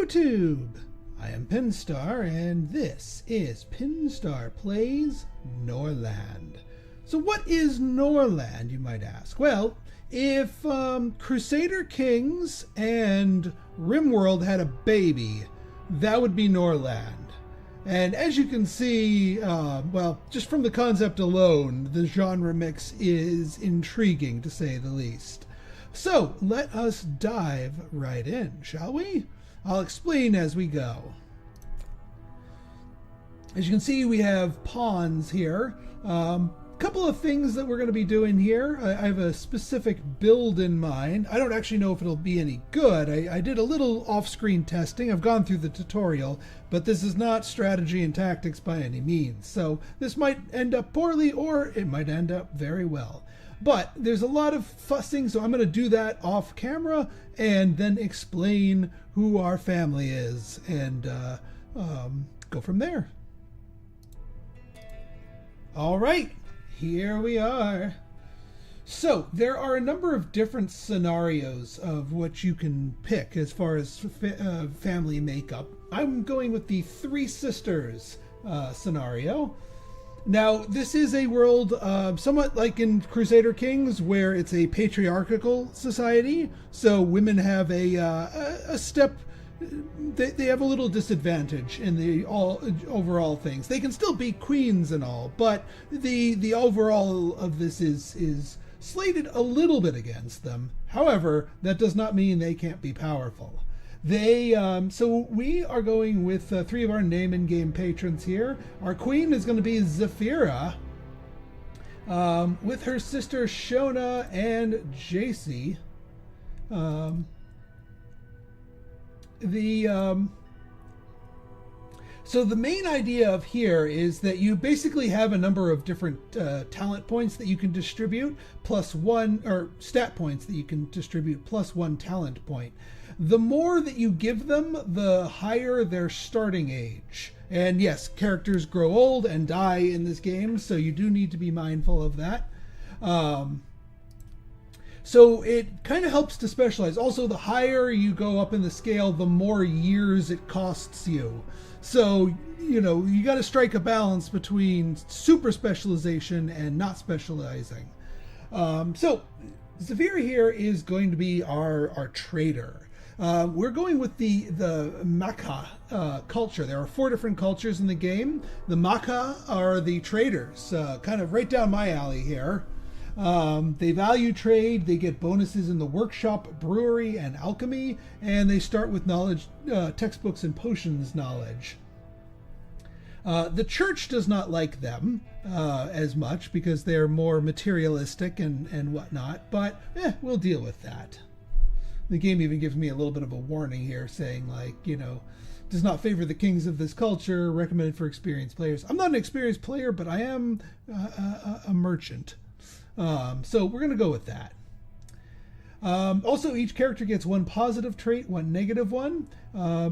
YouTube! I am Pinstar, and this is Pinstar Plays Norland. So what is Norland, you might ask? Well, if Crusader Kings and Rimworld had a baby, that would be Norland. And as you can see, well, just from the concept alone, the genre mix is intriguing, to say the least. So let us dive right in, shall we? I'll explain as we go. As you can see, we have pawns here. Couple of things that we're going to be doing here. I have a specific build in mind. I don't actually know if it'll be any good. I did a little off-screen testing. I've gone through the tutorial, but this is not strategy and tactics by any means. So this might end up poorly, or it might end up very well. But there's a lot of fussing, so I'm going to do that off camera and then explain who our family is and go from there. All right. Here we are. So there are a number of different scenarios of what you can pick as far as family makeup. I'm going with the Three Sisters scenario. Now, this is a world somewhat like in Crusader Kings, where it's a patriarchal society. So women have a step. They have a little disadvantage in the overall things. They can still be queens and all, but the overall of this is slated a little bit against them. However, that does not mean they can't be powerful. So we are going with three of our name and game patrons here. Our queen is going to be Zephyra, with her sister Shona and Jacy. So the main idea of here is that you basically have a number of different talent points that you can distribute, plus one, or stat points that you can distribute, plus one talent point. The more that you give them, the higher their starting age. And yes, characters grow old and die in this game, so you do need to be mindful of that. So it kind of helps to specialize. Also, the higher you go up in the scale, the more years it costs you. So, you know, you got to strike a balance between super specialization and not specializing. So Zephyra here is going to be our trader. We're going with the Maka culture. There are 4 different cultures in the game. The Maka are the traders, kind of right down my alley here. They value trade, they get bonuses in the workshop, brewery, and alchemy, and they start with knowledge, textbooks and potions knowledge. The church does not like them as much because they're more materialistic and whatnot, but we'll deal with that. The game even gives me a little bit of a warning here saying, like, you know, does not favor the kings of this culture, recommended for experienced players. I'm not an experienced player, but I am a merchant. So we're going to go with that. Also, each character gets 1 positive trait, 1 negative one.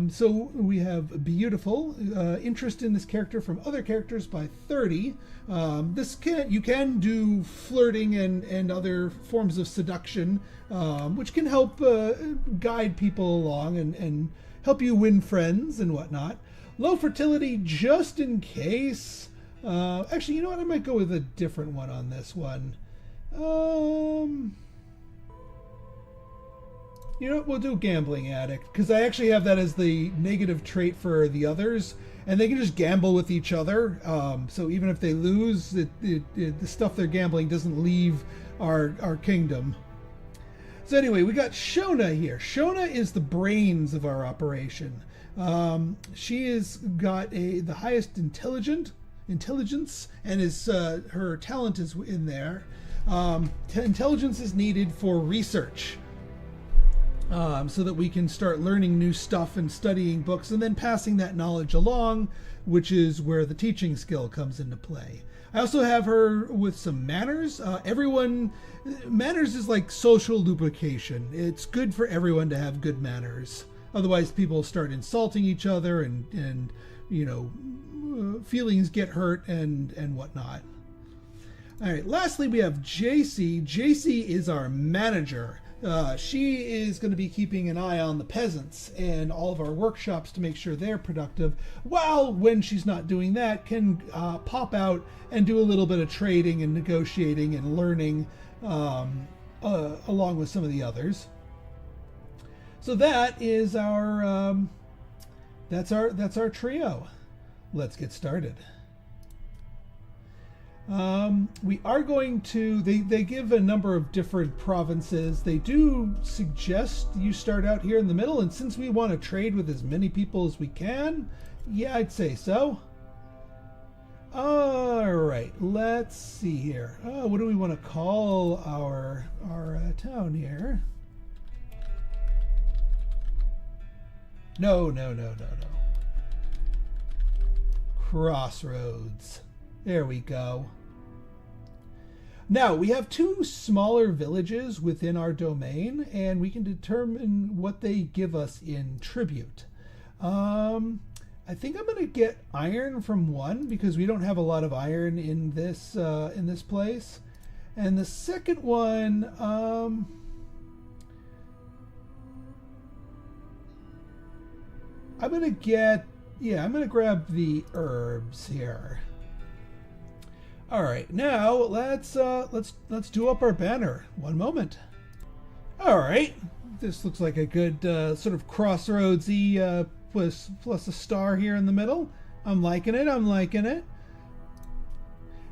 So we have beautiful, interest in this character from other characters by 30. You can do flirting and other forms of seduction, which can help guide people along and help you win friends and whatnot. Low fertility, just in case. Actually, you know what? I might go with a different one on this one. You know what, we'll do gambling addict, because I actually have that as the negative trait for the others, and they can just gamble with each other. So even if they lose, the stuff they're gambling doesn't leave our kingdom. So anyway, we got Shona here. Shona is the brains of our operation. She has got the highest intelligence, and is her talent is in there. Intelligence is needed for research, so that we can start learning new stuff and studying books and then passing that knowledge along, which is where the teaching skill comes into play. I also have her with some manners. Manners is like social lubrication. It's good for everyone to have good manners. Otherwise, people start insulting each other and you know, feelings get hurt and whatnot. All right, lastly, we have Jacy. Jacy is our manager. She is going to be keeping an eye on the peasants and all of our workshops to make sure they're productive, while when she's not doing that can pop out and do a little bit of trading and negotiating and learning along with some of the others. So that is our that's our trio. Let's get started. We are going to, they give a number of different provinces. They do suggest you start out here in the middle, and since we want to trade with as many people as we can, yeah, I'd say so. Alright, let's see here. What do we want to call our town here? No. Crossroads. There we go. Now, we have two smaller villages within our domain, and we can determine what they give us in tribute. I think I'm going to get iron from one, because we don't have a lot of iron in this place. And the second one, I'm going to grab the herbs here. All right, now let's do up our banner. One moment. All right, this looks like a good sort of crossroadsy plus a star here in the middle. I'm liking it.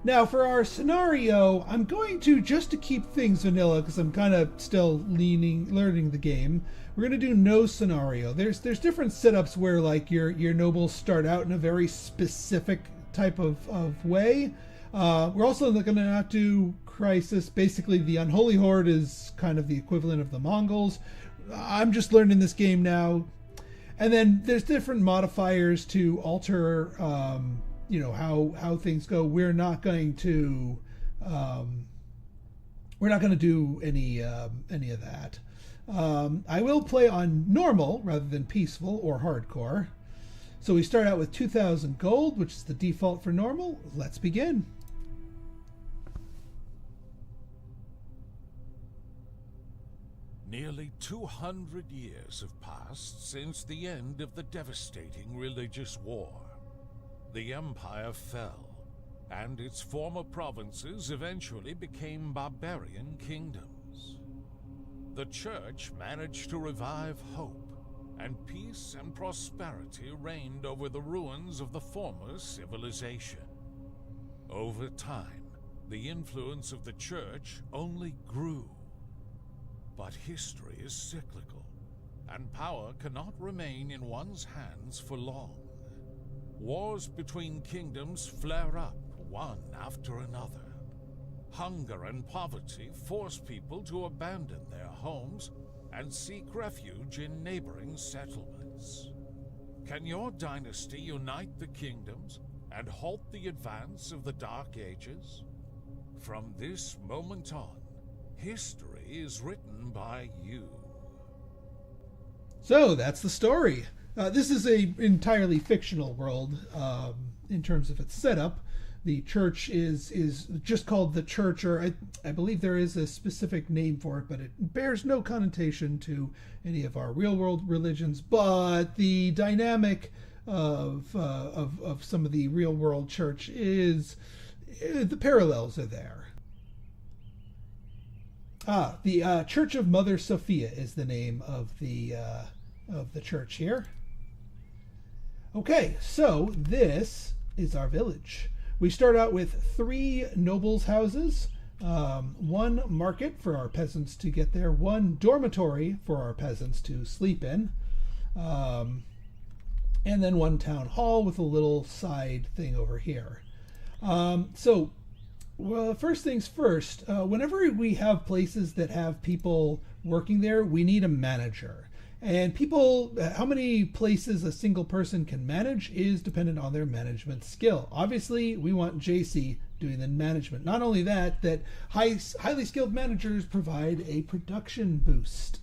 Now for our scenario, I'm going to, just to keep things vanilla, because I'm kind of still learning the game, we're going to do no scenario. There's different setups where like your nobles start out in a very specific type of way. We're also going to not do crisis. Basically, the Unholy Horde is kind of the equivalent of the Mongols. I'm just learning this game now. And then there's different modifiers to alter, how things go. We're not going to do any of that. I will play on normal rather than peaceful or hardcore. So we start out with 2,000 gold, which is the default for normal. Let's begin. Nearly 200 years have passed since the end of the devastating religious war. The empire fell, and its former provinces eventually became barbarian kingdoms. The church managed to revive hope, and peace and prosperity reigned over the ruins of the former civilization. Over time, the influence of the church only grew. But history is cyclical, and power cannot remain in one's hands for long. Wars between kingdoms flare up, one after another. Hunger and poverty force people to abandon their homes and seek refuge in neighboring settlements. Can your dynasty unite the kingdoms and halt the advance of the Dark Ages? From this moment on, history is written by you. So that's the story. This is a entirely fictional world in terms of its setup. The church is just called the church, or I believe there is a specific name for it, but it bears no connotation to any of our real world religions. But the dynamic of some of the real world church is, the parallels are there. The Church of Mother Sophia is the name of the church here. Okay, so this is our village. We start out with 3 nobles' houses, 1 market for our peasants to get there, 1 dormitory for our peasants to sleep in, and then 1 town hall with a little side thing over here. Well, first things first, whenever we have places that have people working there, we need a manager. And people, how many places a single person can manage is dependent on their management skill. Obviously, we want JC doing the management. Not only that highly skilled managers provide a production boost.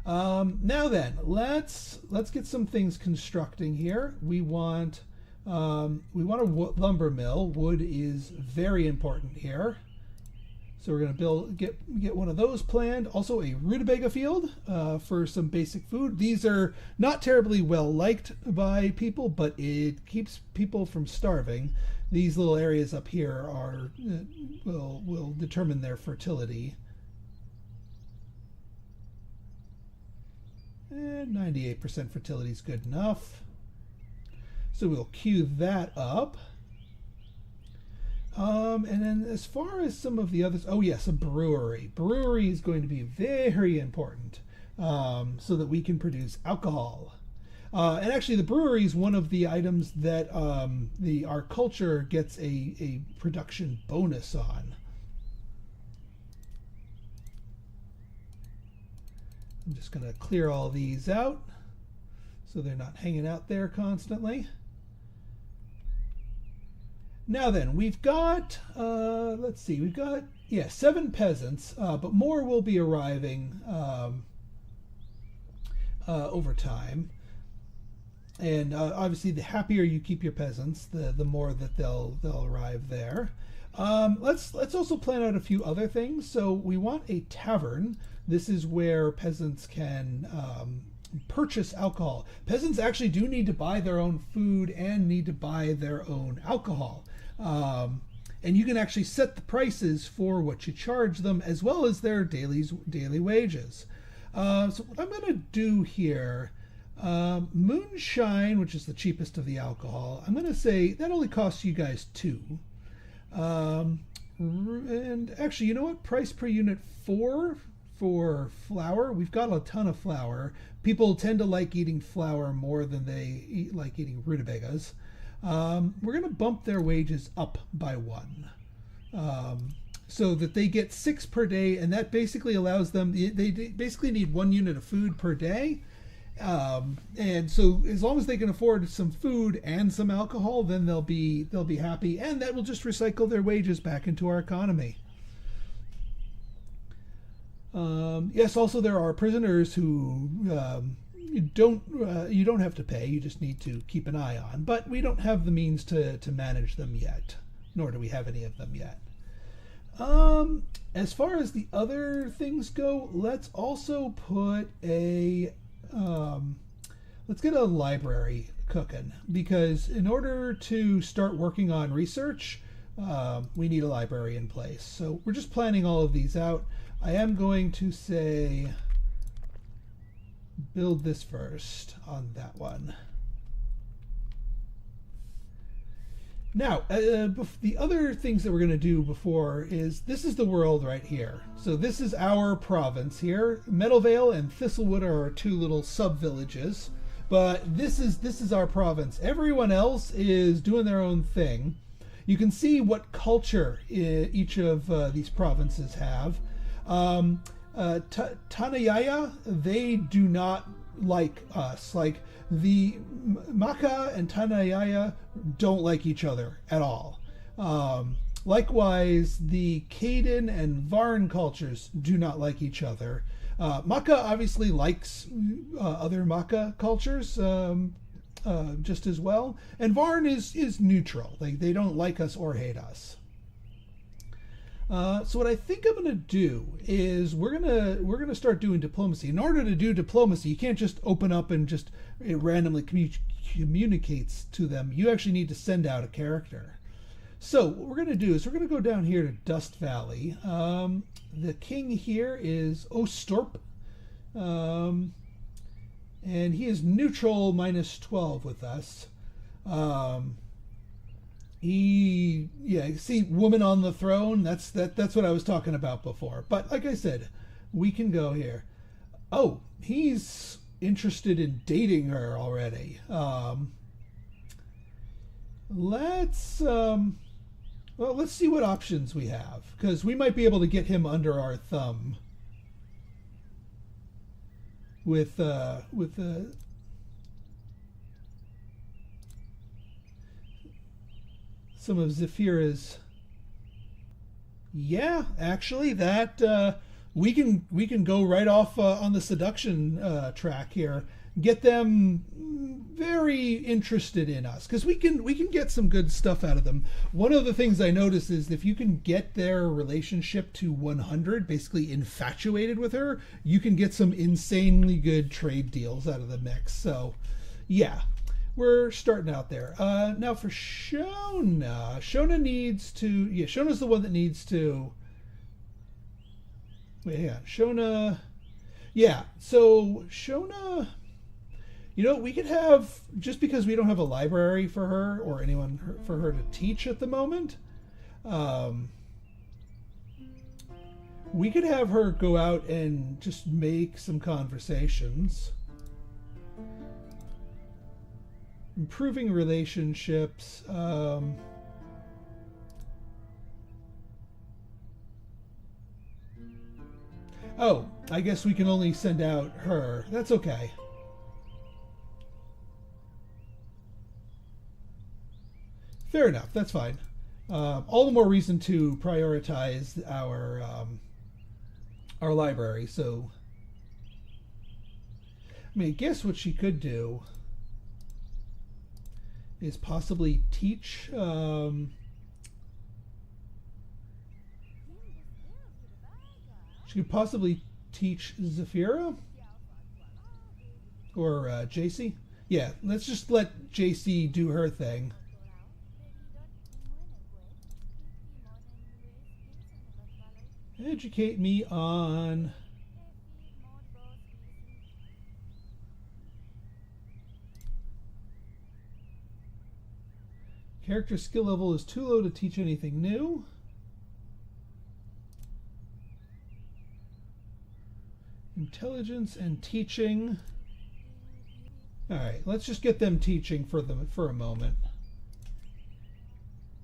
Now then, let's get some things constructing here. We want a lumber mill. Wood is very important here. So we're going to get one of those planned. Also a rutabaga field for some basic food. These are not terribly well liked by people, but it keeps people from starving. These little areas up here are will determine their fertility. And 98% fertility is good enough. So we'll queue that up. And then as far as some of the others, oh yes, a brewery. Brewery is going to be very important so that we can produce alcohol. And actually the brewery is one of the items that our culture gets a production bonus on. I'm just going to clear all these out so they're not hanging out there constantly. Now then, we've got, let's see, we've got, 7 peasants, but more will be arriving over time. And obviously, the happier you keep your peasants, the more that they'll arrive there. Let's also plan out a few other things. So we want a tavern. This is where peasants can purchase alcohol. Peasants actually do need to buy their own food and need to buy their own alcohol. And you can actually set the prices for what you charge them as well as their daily wages. So what I'm going to do here, moonshine, which is the cheapest of the alcohol, I'm going to say that only costs you guys 2. And actually, you know what? Price per unit 4 for flour. We've got a ton of flour. People tend to like eating flour more than they like eating rutabagas. We're going to bump their wages up by 1 so that they get 6 per day, and that basically allows them, they basically need 1 unit of food per day. And so as long as they can afford some food and some alcohol, then they'll be happy, and that will just recycle their wages back into our economy. Yes, also there are prisoners who you don't have to pay, you just need to keep an eye on, but we don't have the means to manage them yet, nor do we have any of them yet. As far as the other things go, let's also put let's get a library cooking, because in order to start working on research, we need a library in place. So we're just planning all of these out. I am going to say build this first on that one. Now, the other things that we're going to do before is, this is the world right here. So this is our province here. Meadowvale and Thistlewood are our 2 little sub-villages, but this is our province. Everyone else is doing their own thing. You can see what culture each of these provinces have. Tanayaya, they do not like us. Like, the Maka and Tanayaya don't like each other at all. Likewise, the Kaden and Varn cultures do not like each other. Maka obviously likes other Maka cultures just as well, and Varn is neutral. They don't like us or hate us. So what I think I'm going to do is we're gonna start doing diplomacy. In order to do diplomacy, you can't just open up and just it randomly communicates to them. You actually need to send out a character. So what we're going to do is we're going to go down here to Dust Valley. The king here is Ostorp, and he is neutral -12 with us. See, woman on the throne. That's what I was talking about before. But like I said, we can go here. Oh, he's interested in dating her already. Let's see what options we have, because we might be able to get him under our thumb with some of Zephyra's. Yeah, actually, that we can go right off on the seduction track here. get them very interested in us, because we can get some good stuff out of them. One of the things I noticed is if you can get their relationship to 100, basically infatuated with her, you can get some insanely good trade deals out of the mix. So yeah, we're starting out there. Now for Shona needs to, yeah, Shona's the one that needs to, wait, yeah, Shona, yeah, so Shona, you know, we could have, just because we don't have a library for her or anyone for her to teach at the moment, we could have her go out and just make some conversations. Improving relationships. Oh, I guess we can only send out her. That's okay. Fair enough, that's fine. All the more reason to prioritize our library. So, I mean, I guess what she could do is possibly teach. She could possibly teach Zafira or JC. Yeah, let's just let JC do her thing. Educate me on character skill level is too low to teach anything new. Intelligence and teaching. All right, let's just get them teaching for a moment.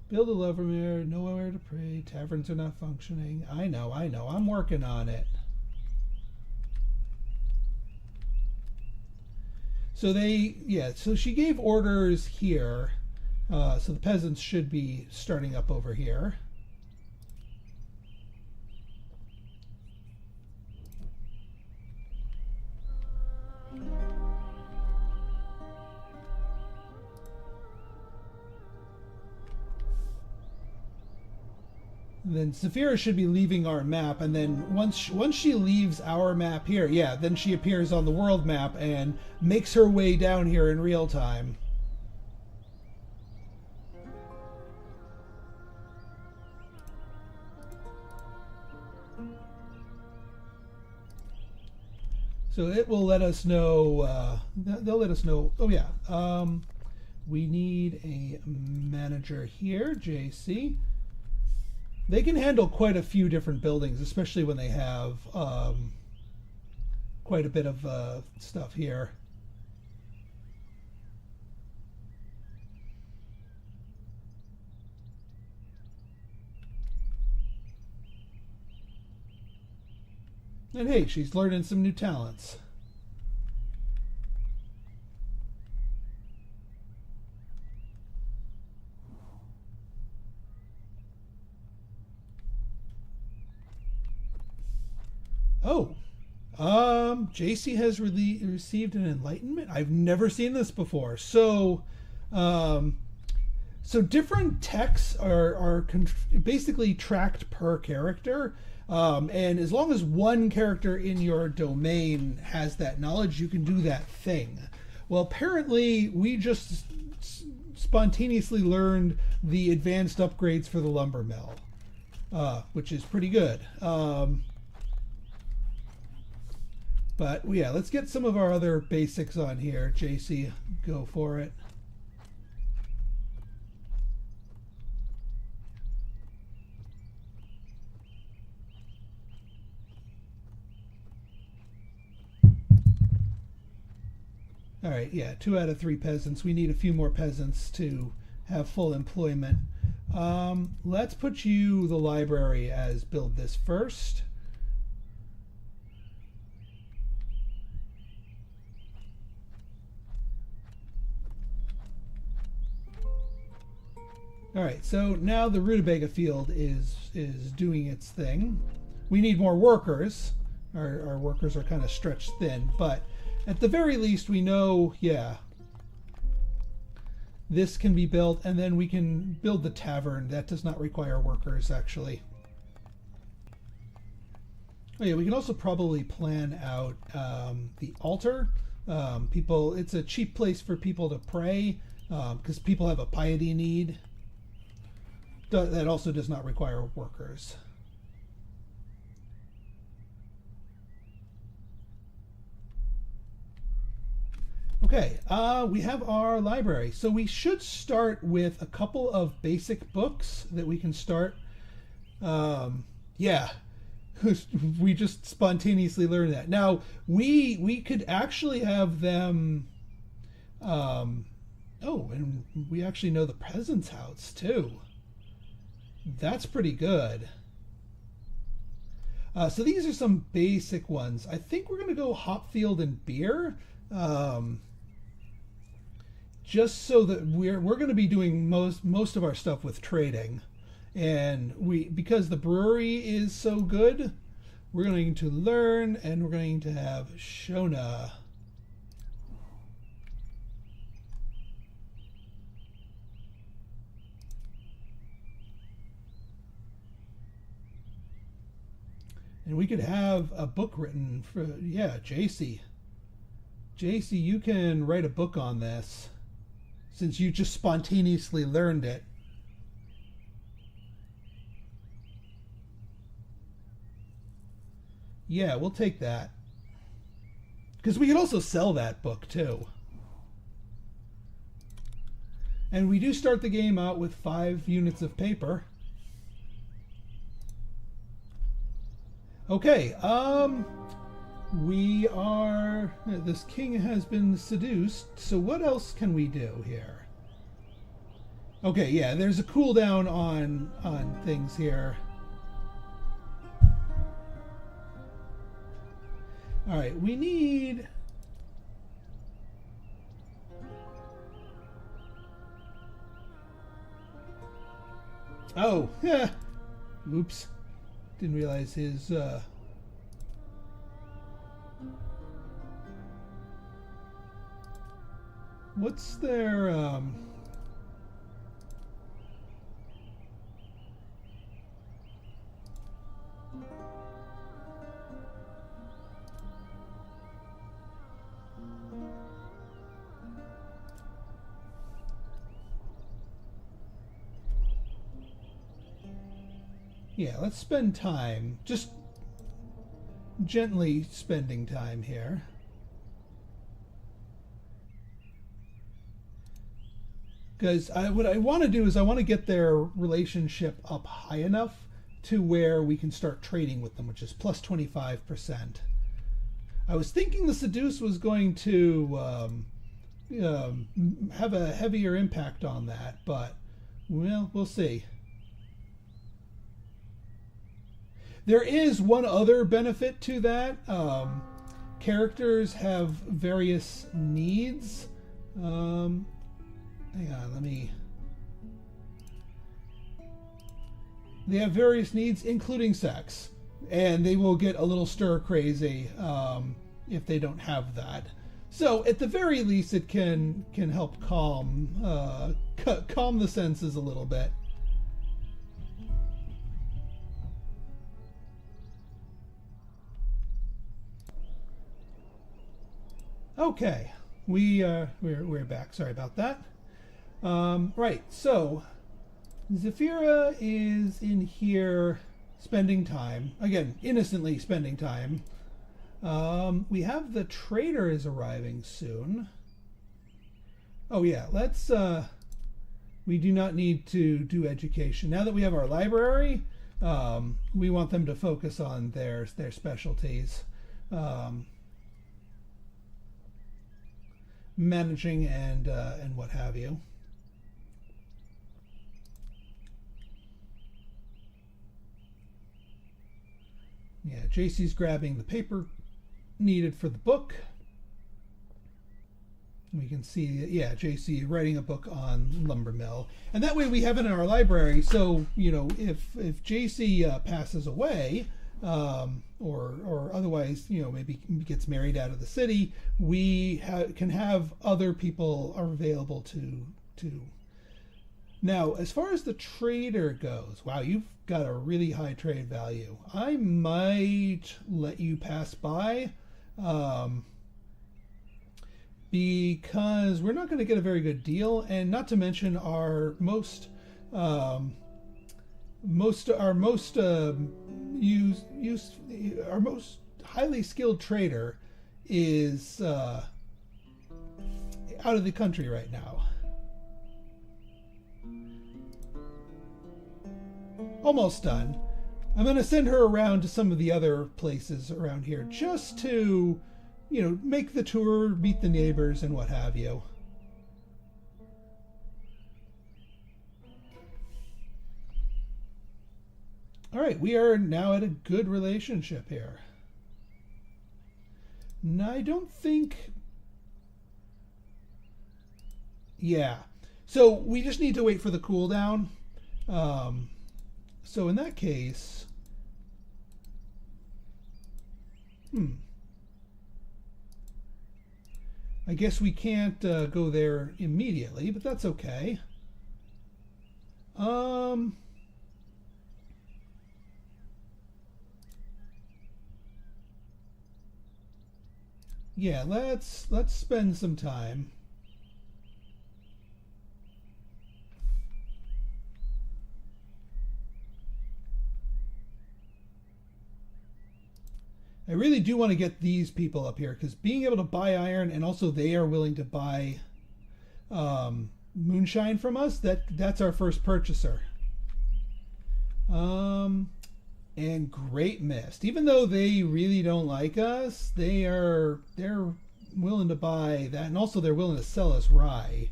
Build a Lovermere, nowhere to pray, taverns are not functioning. I know, I'm working on it. So so she gave orders here. So the peasants should be starting up over here. Then Zafira should be leaving our map, and then once she leaves our map here, yeah, then she appears on the world map and makes her way down here in real time. So it will let us know, they'll let us know, oh yeah, we need a manager here, JC. They can handle quite a few different buildings, especially when they have quite a bit of stuff here. And hey, she's learning some new talents. Oh, JC has received an enlightenment. I've never seen this before. So, so different techs are basically tracked per character. And as long as one character in your domain has that knowledge, you can do that thing. Well, apparently we just spontaneously learned the advanced upgrades for the lumber mill, which is pretty good. But yeah, let's get some of our other basics on here. JC, go for it. All right, yeah, 2 out of 3 peasants. We need a few more peasants to have full employment. Let's put you the library as build this first. All right, so now the rutabaga field is doing its thing. We need more workers. Our workers are kind of stretched thin, but At the very least, we know, yeah, this can be built, and then we can build the tavern. That does not require workers, actually. Oh yeah, we can also probably plan out the altar. It's a cheap place for people to pray, because people have a piety need. That also does not require workers. Okay, we have our library. So we should start with a couple of basic books that we can start. Yeah, we just spontaneously learned that. Now, we could actually have them... oh, and we actually know the peasant's house, too. That's pretty good. So these are some basic ones. I think we're going to go Hopfield and Beer. Just so that we're going to be doing most of our stuff with trading, and because the brewery is so good, we're going to learn, and we're going to have Shona. And we could have a book written for, yeah, JC. JC, you can write a book on this, since you just spontaneously learned it. Yeah, we'll take that. Because we could also sell that book, too. And we do start the game out with 5 units of paper. Okay, this king has been seduced, so what else can we do here? Okay, yeah, there's a cooldown on things here. Alright, we need... Oh, yeah. Oops. Didn't realize his, what's their, yeah, let's spend time, just gently spending time here. Because what I want to do is I want to get their relationship up high enough to where we can start trading with them, which is plus 25%. I was thinking the Seduce was going to have a heavier impact on that, but, well, we'll see. There is one other benefit to that. Characters have various needs. Hang on, let me... They have various needs, including sex. And they will get a little stir-crazy if they don't have that. So, at the very least, it can help calm the senses a little bit. Okay, we're back. Sorry about that. Right, so Zephyra is in here spending time. Again, innocently spending time. We have the trader is arriving soon. Oh yeah, let's... we do not need to do education. Now that we have our library, we want them to focus on their specialties. Managing and what have you. Yeah, JC's grabbing the paper needed for the book. We can see, yeah, JC writing a book on Lumbermill, and that way we have it in our library. So you know, if JC passes away, or otherwise, maybe gets married out of the city, we can have other people are available to. Now, as far as the trader goes, wow, you've got a really high trade value. I might let you pass by, because we're not going to get a very good deal, and not to mention our most highly skilled trader is out of the country right now. Almost done. I'm going to send her around to some of the other places around here just to, make the tour, meet the neighbors, and what have you. All right, we are now at a good relationship here. No, I don't think... Yeah. So we just need to wait for the cooldown. So in that case... I guess we can't go there immediately, but that's okay. Yeah, let's spend some time. I really do want to get these people up here, because being able to buy iron, and also they are willing to buy moonshine from us, that's our first purchaser. And Great Mist. Even though they really don't like us, they're willing to buy that, and also they're willing to sell us rye.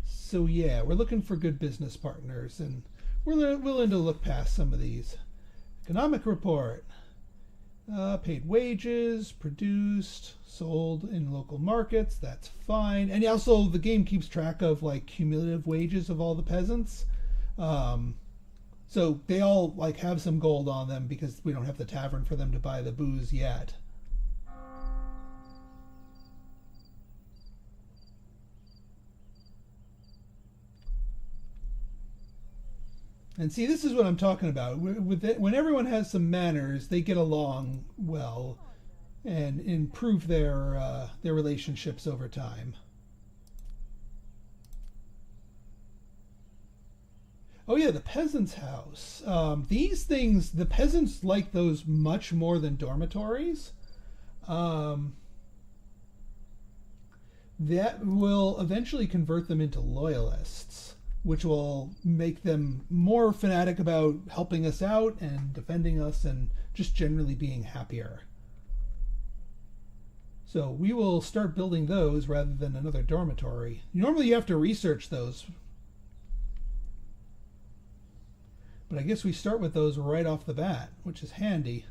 So yeah, we're looking for good business partners, and we're willing to look past some of these. Economic report. Paid wages, produced, sold in local markets. That's fine. And also the game keeps track of like cumulative wages of all the peasants. So they all like have some gold on them because we don't have the tavern for them to buy the booze yet. And see, this is what I'm talking about. When everyone has some manners, they get along well and improve their relationships over time. Oh yeah, the peasant's house. These things, the peasants like those much more than dormitories. That will eventually convert them into loyalists, which will make them more fanatic about helping us out and defending us and just generally being happier. So we will start building those rather than another dormitory. Normally you have to research those, but I guess we start with those right off the bat, which is handy.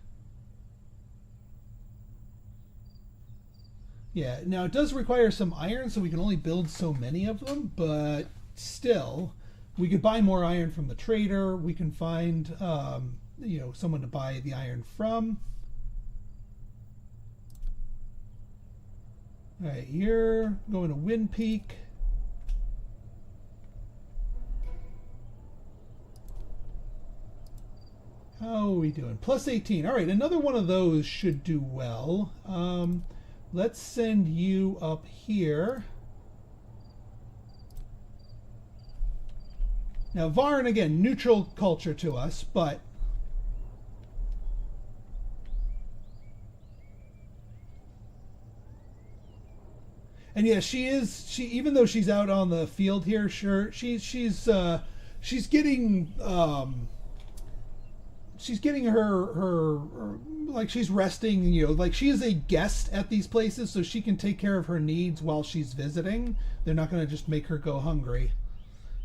Yeah, now it does require some iron, so we can only build so many of them, but still, we could buy more iron from the trader. We can find, someone to buy the iron from. All right, you're going to Wind Peak. How are we doing? Plus 18. All right, another one of those should do well. Let's send you up here. Now, Varn, again, neutral culture to us, but... And yeah, she even though she's out on the field here, sure, she's getting her like she's resting, like she is a guest at these places, so she can take care of her needs while she's visiting. They're not going to just make her go hungry.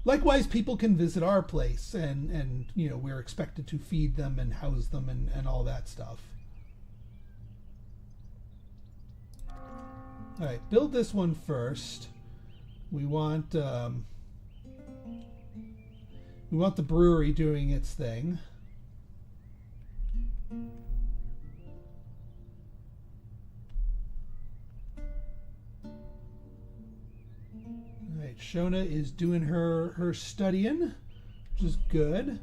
Likewise, people can visit our place, and we're expected to feed them and house them and all that stuff. All right, build this one first. We want the brewery doing its thing. Alright, Shona is doing her studying, which is good.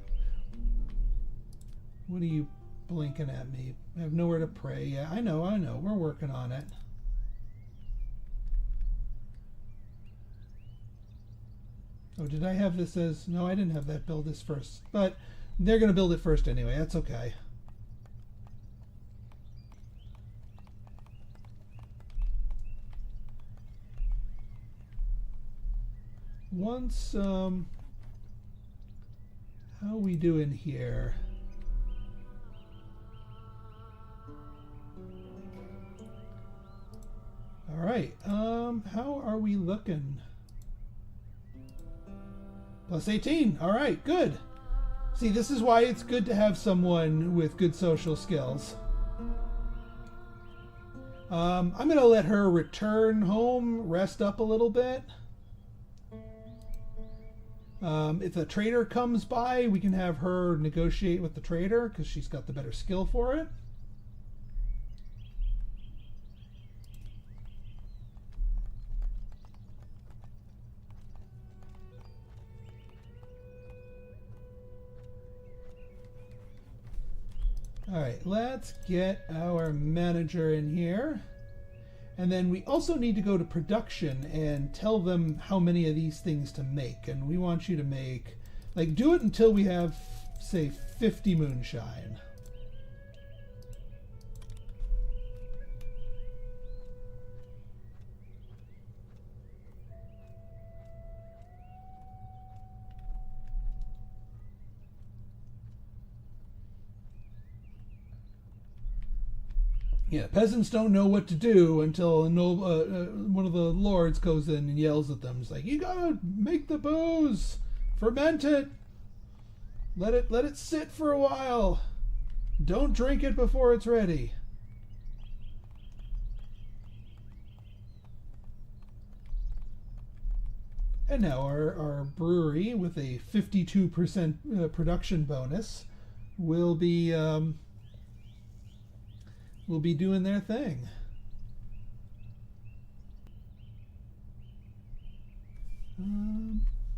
What are you blinking at me? I have nowhere to pray. Yeah, I know. We're working on it. Oh, did I have this as... No, I didn't have that build this first. But they're going to build it first anyway. That's okay. Once, how are we doing here? All right, how are we looking? Plus 18. All right, good. See, this is why it's good to have someone with good social skills. I'm going to let her return home, rest up a little bit. If a trader comes by, we can have her negotiate with the trader because she's got the better skill for it. All right, let's get our manager in here. And then we also need to go to production and tell them how many of these things to make. And we want you to make, like, do it until we have, say, 50 moonshine. Yeah, peasants don't know what to do until one of the lords goes in and yells at them. It's like, you gotta make the booze, ferment it, let it sit for a while. Don't drink it before it's ready. And now our brewery with a 52% production bonus will be doing their thing.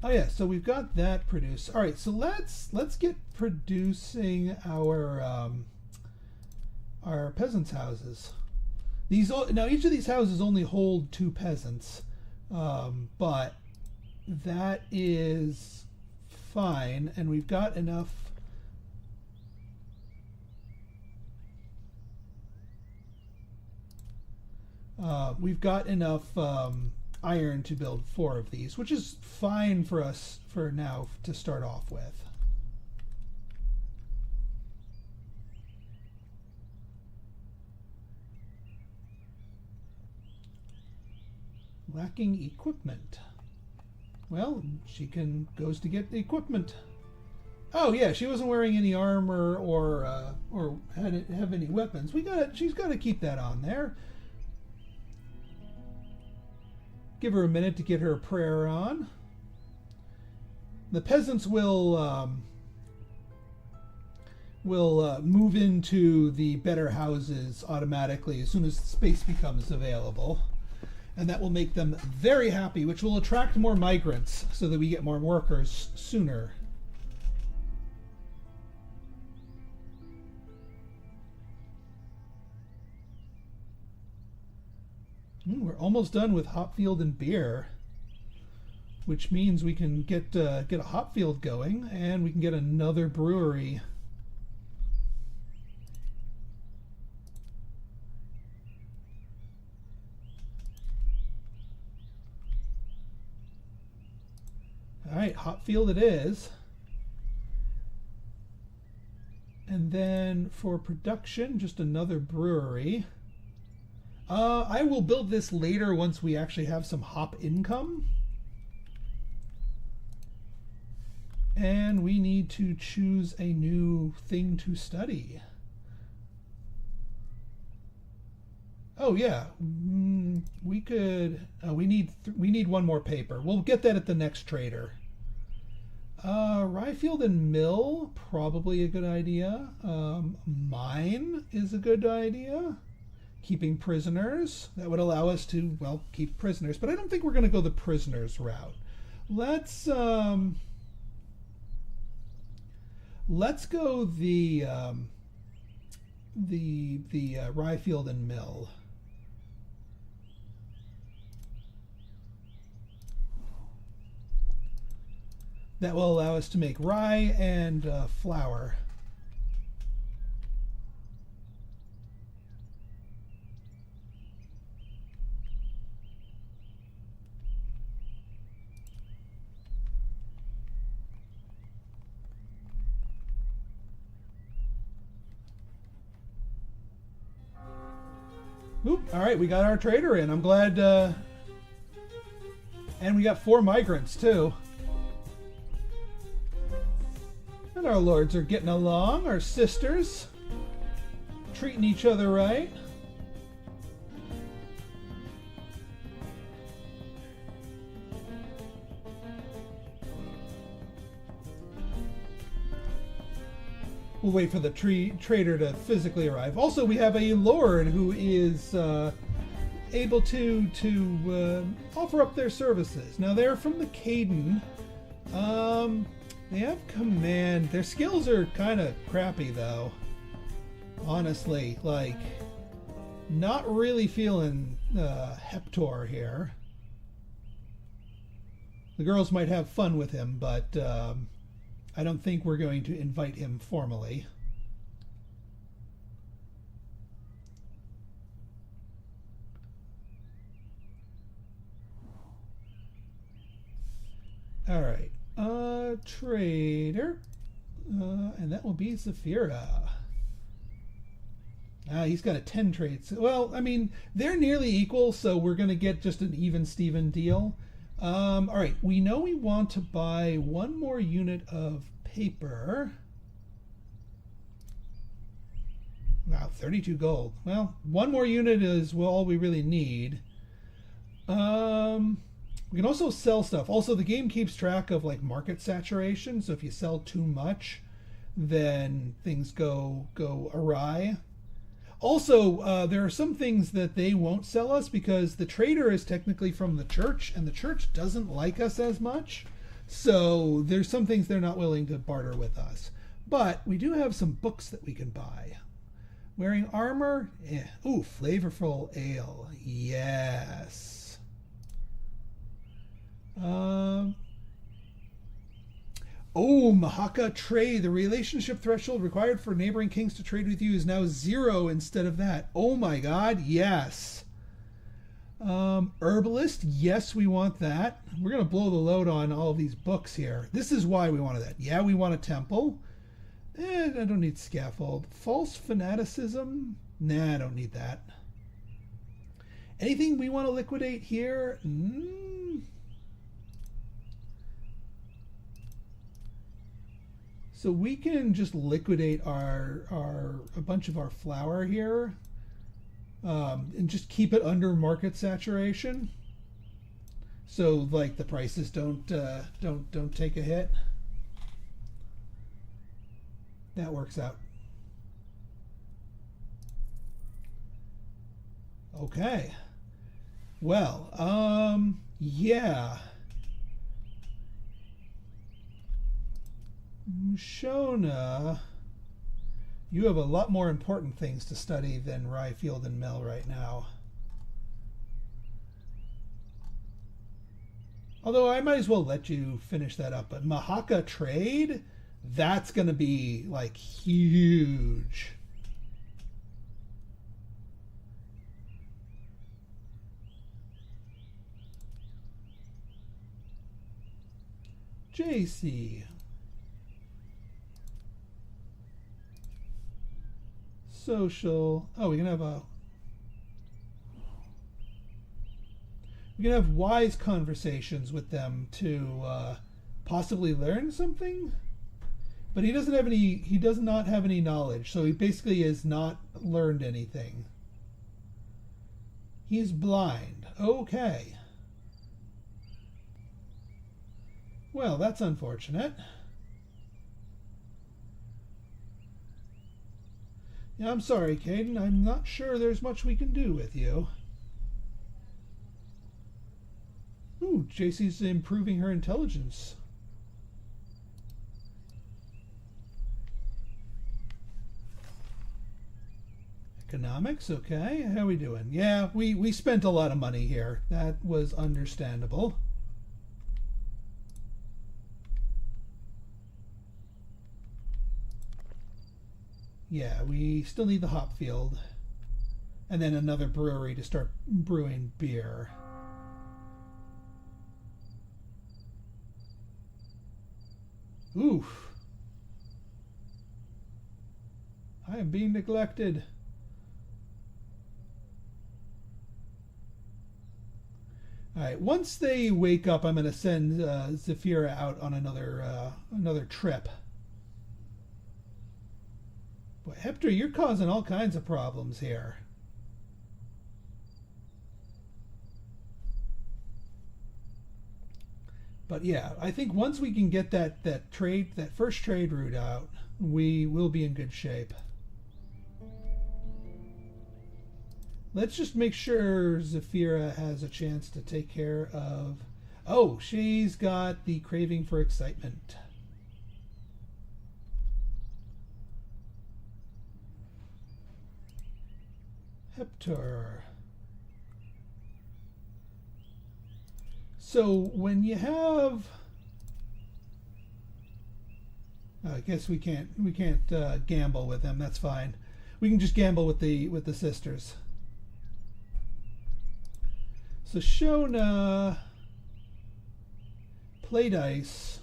Oh yeah, so we've got that produced. All right, so let's get producing our peasants' houses. Now each of these houses only hold 2 peasants, but that is fine, and we've got enough. We've got enough iron to build 4 of these, which is fine for us for now to start off with. Lacking equipment. Well, she goes to get the equipment. Oh yeah, she wasn't wearing any armor or have any weapons. She's got to keep that on there. Give her a minute to get her prayer on. The peasants will move into the better houses automatically as soon as space becomes available. And that will make them very happy, which will attract more migrants so that we get more workers sooner. We're almost done with Hopfield and beer, which means we can get a Hopfield going, and we can get another brewery. All right, Hopfield it is. And then for production, just another brewery. I will build this later once we actually have some hop income. And we need to choose a new thing to study. Oh yeah, we could. We need one more paper. We'll get that at the next trader. Ryefield and Mill, probably a good idea. Mine is a good idea. Keeping prisoners, that would allow us to, well, keep prisoners. But I don't think we're going to go the prisoners route. Let's go the Ryefield and Mill. That will allow us to make rye and flour. Oop, all right, we got our trader in. I'm glad. And we got 4 migrants, too. And our lords are getting along, our sisters. Treating each other right. We'll wait for the trader to physically arrive. Also, we have a lord who is able to offer up their services. Now, they're from the Caden. They have command. Their skills are kind of crappy, though. Honestly, like, not really feeling Heptor here. The girls might have fun with him, but I don't think we're going to invite him formally. All right. Trader. And that will be Zafira. He's got a 10 traits. Well, I mean, they're nearly equal, so we're going to get just an even Steven deal. All right, we know we want to buy 1 more unit of paper. Wow, 32 gold. Well, 1 more unit is all we really need. We can also sell stuff. Also, the game keeps track of like market saturation, so if you sell too much, then things go awry. Also, there are some things that they won't sell us because the trader is technically from the church, and the church doesn't like us as much. So there's some things they're not willing to barter with us. But we do have some books that we can buy. Wearing armor? Eh. Ooh, flavorful ale. Yes. Oh, Mahaka trade. The relationship threshold required for neighboring kings to trade with you is now 0 instead of that. Oh my god, yes. Herbalist, yes, we want that. We're going to blow the load on all of these books here. This is why we wanted that. Yeah, we want a temple. I don't need scaffold. False fanaticism? Nah, I don't need that. Anything we want to liquidate here? So we can just liquidate a bunch of our flour here, and just keep it under market saturation. So like the prices don't take a hit. That works out. Okay. Well, yeah. Shona, you have a lot more important things to study than Ryefield and Mill right now. Although I might as well let you finish that up. But Mahaka trade, that's going to be like huge. JC. Social. Oh, we can have wise conversations with them to possibly learn something. But he doesn't have any. He does not have any knowledge, so he basically has not learned anything. He's blind. Okay. Well, that's unfortunate. Yeah, I'm sorry, Caden. I'm not sure there's much we can do with you. Ooh, JC's improving her intelligence. Economics, okay. How are we doing? Yeah, we spent a lot of money here. That was understandable. Yeah, we still need the hop field. And then another brewery to start brewing beer. Oof. I am being neglected. Alright, once they wake up, I'm going to send Zafira out on another trip. Boy, Hector, you're causing all kinds of problems here. But yeah, I think once we can get that first trade route out, we will be in good shape. Let's just make sure Zafira has a chance to take care of... Oh, she's got the craving for excitement. Hector. So when you have... I guess we can't gamble with them. That's fine. We can just gamble with the sisters. So Shona, play dice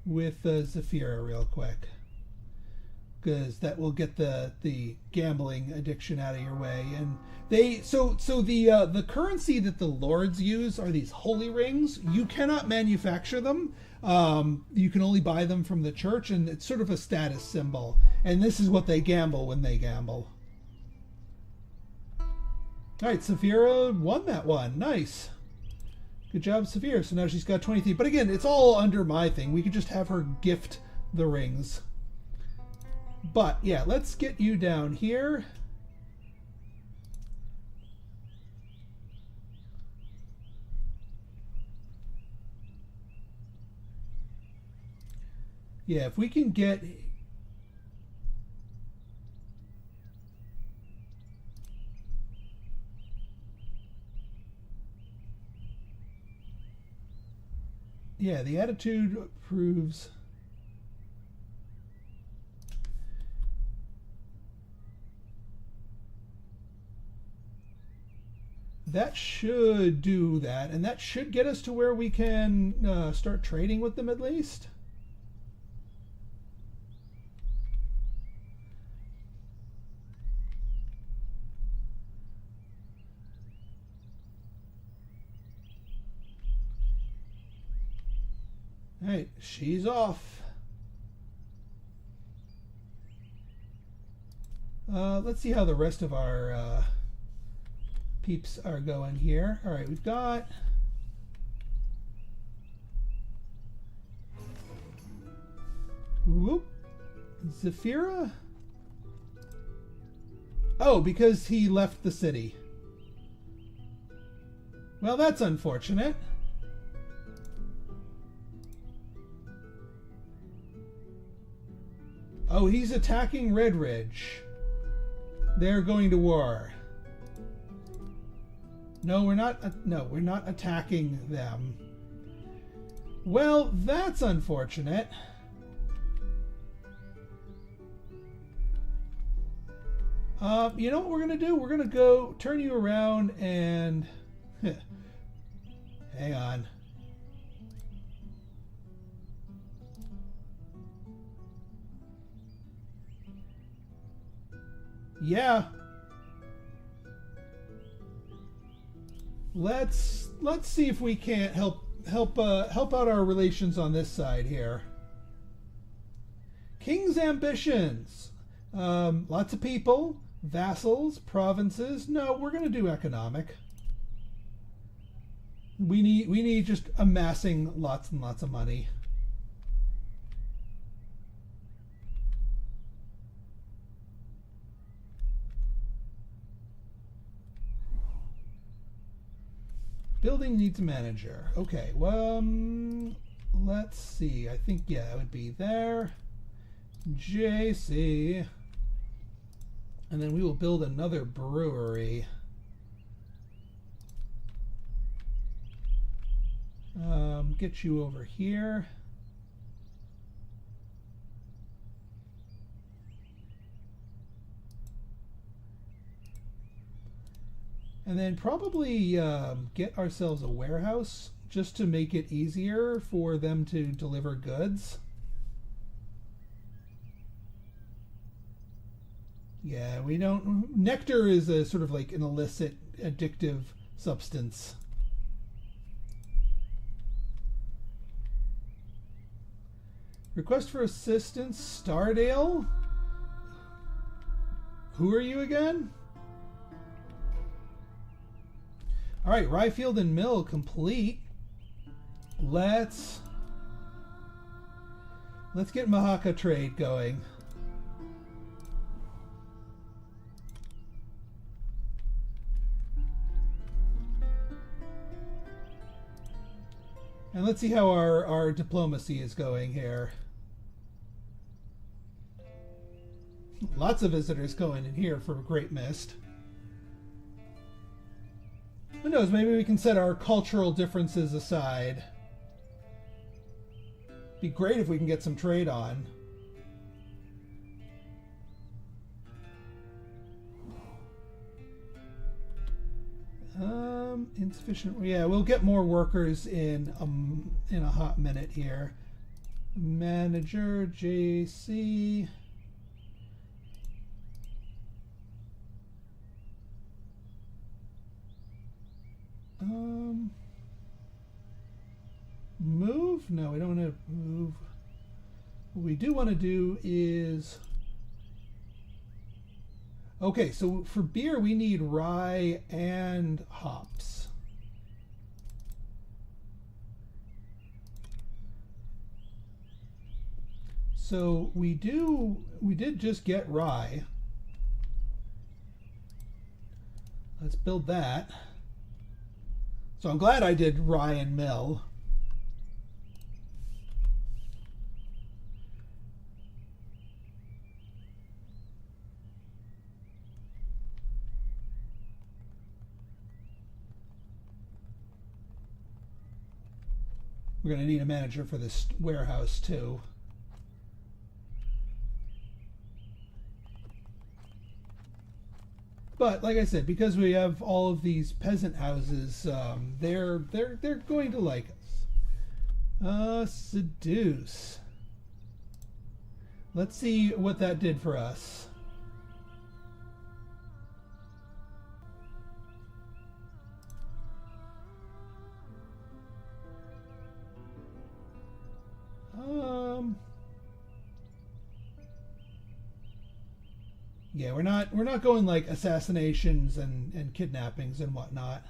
with Zafira real quick, because that will get the gambling addiction out of your way. And the currency that the lords use are these holy rings. You cannot manufacture them. You can only buy them from the church, and it's sort of a status symbol. And this is what they gamble when they gamble. All right, Zafira won that one. Nice. Good job, Zafira. So now she's got 23. But again, it's all under my thing. We could just have her gift the rings. But yeah, let's get you down here. Yeah, if we can get... Yeah, the attitude proves... That should do that, and that should get us to where we can start trading with them at least. All right, she's off. Let's see how the rest of our peeps are going here. All right, we've got... Whoop. Zafira? Oh, because he left the city. Well, that's unfortunate. Oh, he's attacking Red Ridge. They're going to war. No, we're not. No, we're not attacking them. Well, that's unfortunate. You know what we're gonna do? We're gonna go turn you around and hang on. Yeah. Let's see if we can't help out our relations on this side here. King's ambitions. Lots of people, vassals, provinces. No, we're going to do economic. We need just amassing lots and lots of money. Building needs a manager. Okay, well, let's see. I think, yeah, it would be there. JC. And then we will build another brewery. Get you over here. And then probably get ourselves a warehouse just to make it easier for them to deliver goods. Yeah, we don't... Nectar is a sort of like an illicit, addictive substance. Request for assistance, Stardale? Who are you again? Alright, Ryefield and Mill complete. Let's get Mahaka trade going. And let's see how our diplomacy is going here. Lots of visitors going in here for Great Mist. Who knows, maybe we can set our cultural differences aside. Be great if we can get some trade on. Insufficient. Yeah, we'll get more workers in a hot minute here. Manager JC. Move? No, we don't want to move. What we do want to do is... Okay, so for beer we need rye and hops. So we did just get rye. Let's build that. So I'm glad I did rye and mill. We're going to need a manager for this warehouse too. But like I said, because we have all of these peasant houses, they're going to like us. Seduce. Let's see what that did for us. Yeah, we're not going like assassinations and kidnappings and whatnot.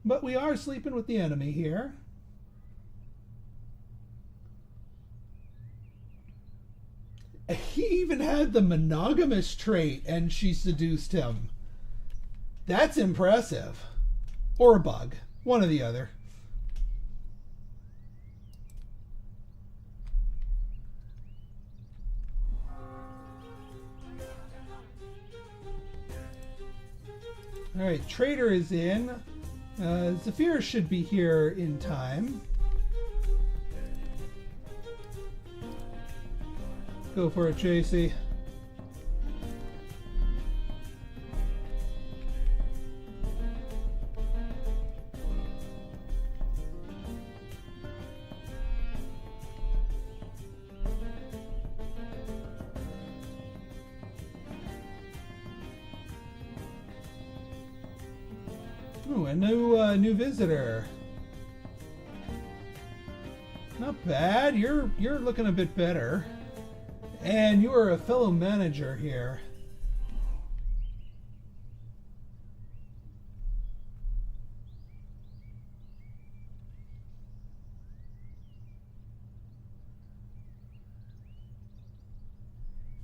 But we are sleeping with the enemy here. He even had the monogamous trait and she seduced him. That's impressive. Or a bug. One or the other. Alright, Trader is in. Zephyr should be here in time. Go for it, JC. Ooh, a new visitor. Not bad. You're looking a bit better. And you are a fellow manager here.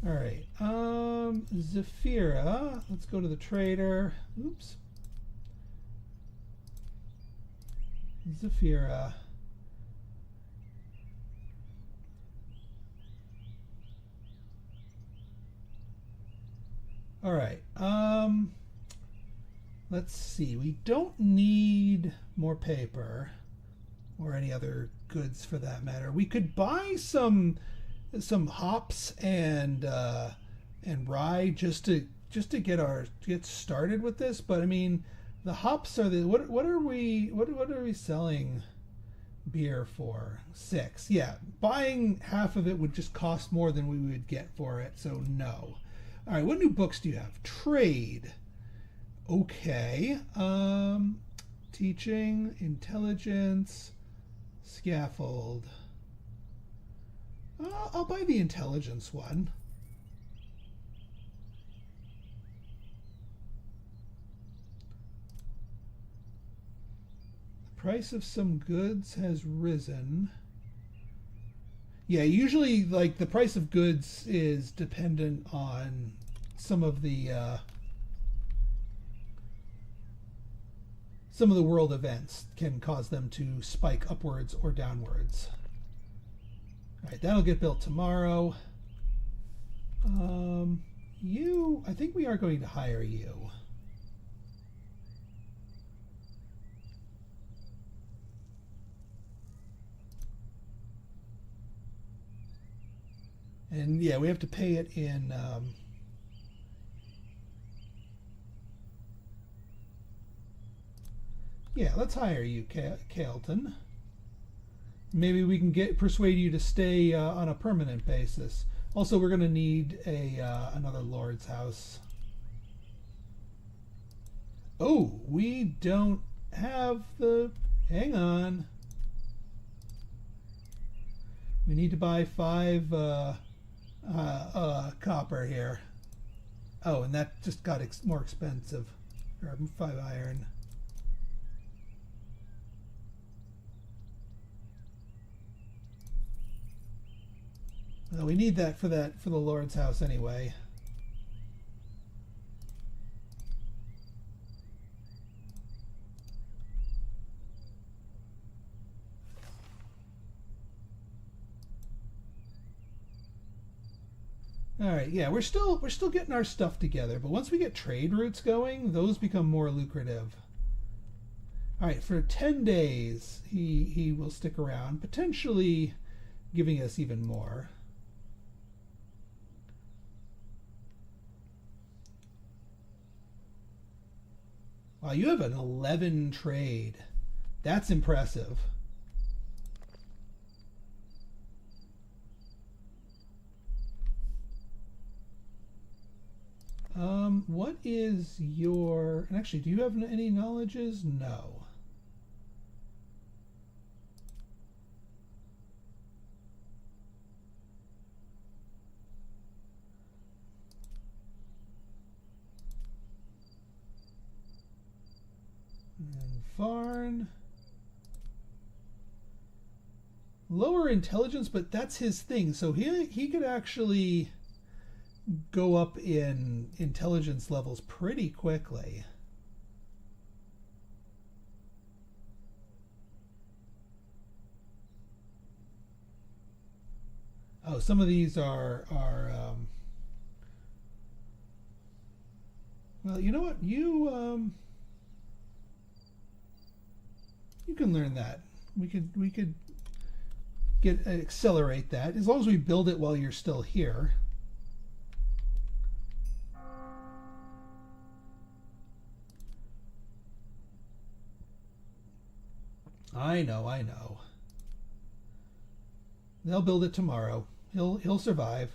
All right. Zafira. Let's go to the trader. Oops. Zafira. All right. Let's see. We don't need more paper or any other goods for that matter. We could buy some hops and rye just to get started with this. But I mean, the hops are what are we selling beer for? 6. Yeah, buying half of it would just cost more than we would get for it. So no. All right, what new books do you have? Trade. Okay. Teaching, intelligence, scaffold. I'll buy the intelligence one. The price of some goods has risen. Yeah, usually like the price of goods is dependent on some of the world events can cause them to spike upwards or downwards. All right, that'll get built tomorrow. I think we are going to hire you. And yeah, we have to pay it in yeah, let's hire you, Caleton. Maybe we can persuade you to stay on a permanent basis. Also, we're going to need another lord's house. Oh, we don't have the... Hang on. We need to buy 5 copper here. Oh, and that just got more expensive. Or 5 iron. Well, we need that for the Lord's house anyway. All right, yeah, we're still getting our stuff together, but once we get trade routes going, those become more lucrative. All right, for 10 days, he will stick around, potentially giving us even more. Wow, you have an 11 trade. That's impressive. What is your... And actually, do you have any knowledges? No. And Varn. Lower intelligence, but that's his thing. So he could actually go up in intelligence levels pretty quickly. Oh, some of these are well, you know what? You can learn that. We could accelerate that as long as we build it while you're still here. I know. They'll build it tomorrow. He'll survive.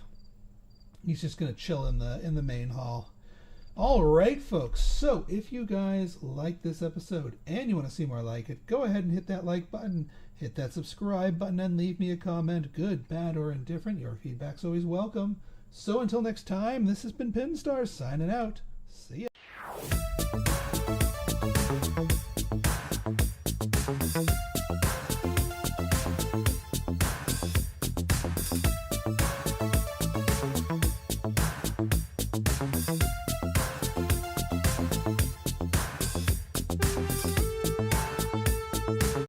He's just gonna chill in the main hall. All right, folks. So if you guys like this episode and you want to see more like it, go ahead and hit that like button, hit that subscribe button, and leave me a comment, good, bad, or indifferent. Your feedback's always welcome. So until next time, this has been Pinstar signing out. See ya.